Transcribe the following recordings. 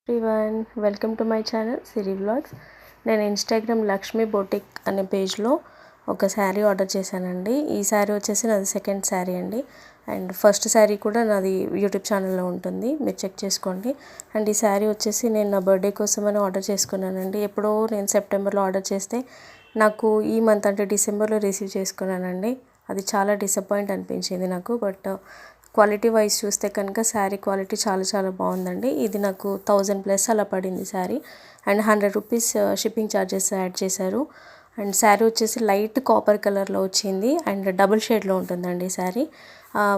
Everyone welcome to my channel Siri vlogs. నేను Instagram Lakshmi boutique అనే పేజ్లో ఒక శారీ ఆర్డర్ చేశానండి. ఈ శారీ వచ్చేసి నాది సెకండ్ శారీ అండి. అండ్ ఫస్ట్ శారీ కూడా నాది యూట్యూబ్ ఛానల్లో ఉంటుంది, మీరు చెక్ చేసుకోండి. అండ్ ఈ శారీ వచ్చేసి నేను నా బర్త్డే కోసమని ఆర్డర్ చేసుకున్నానండి. ఎప్పుడో నేను సెప్టెంబర్లో ఆర్డర్ చేస్తే నాకు ఈ మంత్ అంటే డిసెంబర్లో రిసీవ్ చేసుకున్నానండి. అది చాలా డిసప్పాయింట్ అనిపించింది నాకు. బట్ క్వాలిటీ వైజ్ చూస్తే కనుక శారీ క్వాలిటీ చాలా బాగుందండి. ఇది నాకు 1000+ అలా పడింది sari. And 100 rupees shipping charges add చేశారు. అండ్ శారీ వచ్చేసి లైట్ కాపర్ కలర్లో వచ్చింది అండ్ డబుల్ షేడ్లో ఉంటుందండి శారీ.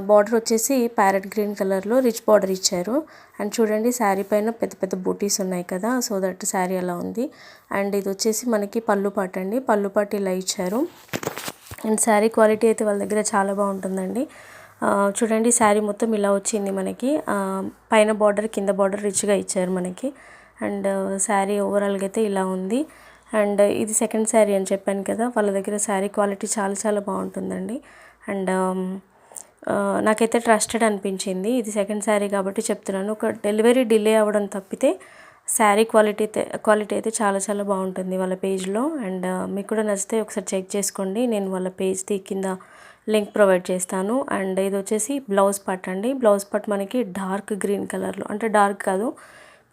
బార్డర్ వచ్చేసి ప్యారెట్ గ్రీన్ కలర్లో రిచ్ బార్డర్ ఇచ్చారు. అండ్ చూడండి శారీ పైన పెద్ద బూటీస్ ఉన్నాయి కదా, సో దట్ శారీ అలా ఉంది. అండ్ ఇది వచ్చేసి మనకి పళ్ళు పాట అండి, పళ్ళు పాట ఇలా ఇచ్చారు. అండ్ శారీ క్వాలిటీ అయితే వాళ్ళ దగ్గర చాలా బాగుంటుందండి. చూడండి శారీ మొత్తం ఇలా వచ్చింది మనకి. పైన బార్డర్ కింద బార్డర్ రిచ్గా ఇచ్చారు మనకి. అండ్ శారీ ఓవరాల్గా అయితే ఇలా ఉంది. అండ్ ఇది సెకండ్ శారీ అని చెప్పాను కదా, వాళ్ళ దగ్గర శారీ క్వాలిటీ చాలా బాగుంటుందండి. అండ్ నాకైతే ట్రస్టెడ్ అనిపించింది. ఇది సెకండ్ శారీ కాబట్టి చెప్తున్నాను. ఒక డెలివరీ డిలే అవ్వడం తప్పితే శారీ క్వాలిటీ అయితే చాలా బాగుంటుంది వాళ్ళ పేజ్లో. అండ్ మీకు కూడా నచ్చితే ఒకసారి చెక్ చేసుకోండి. నేను వాళ్ళ పేజ్ది కింద లింక్ ప్రొవైడ్ చేస్తాను. అండ్ ఇది వచ్చేసి బ్లౌజ్ పార్ట్ అండి. బ్లౌజ్ పార్ట్ మనకి డార్క్ గ్రీన్ కలర్లో, అంటే డార్క్ కాదు,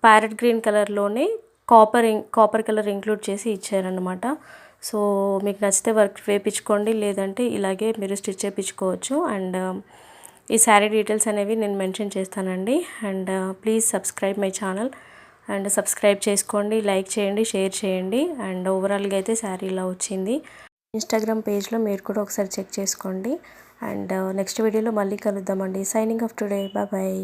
ప్యారెట్ గ్రీన్ కలర్లోనే కాపర్ కలర్ ఇంక్లూడ్ చేసి ఇచ్చారనమాట. సో మీకు నచ్చితే వర్క్ వేయించుకోండి, లేదంటే ఇలాగే మీరు స్టిచ్ చేయించుకోవచ్చు. అండ్ ఈ శారీ డీటెయిల్స్ అనేవి నేను మెన్షన్ చేస్తానండి. And please subscribe my channel. And subscribe చేసుకోండి, లైక్ చేయండి, షేర్ చేయండి. అండ్ ఓవరాల్గా అయితే శారీ ఇలా వచ్చింది. ఇన్స్టాగ్రామ్ పేజ్లో మీరు కూడా ఒకసారి చెక్ చేసుకోండి. అండ్ నెక్స్ట్ వీడియోలో మళ్ళీ కలుద్దామండి. Signing off today, bye.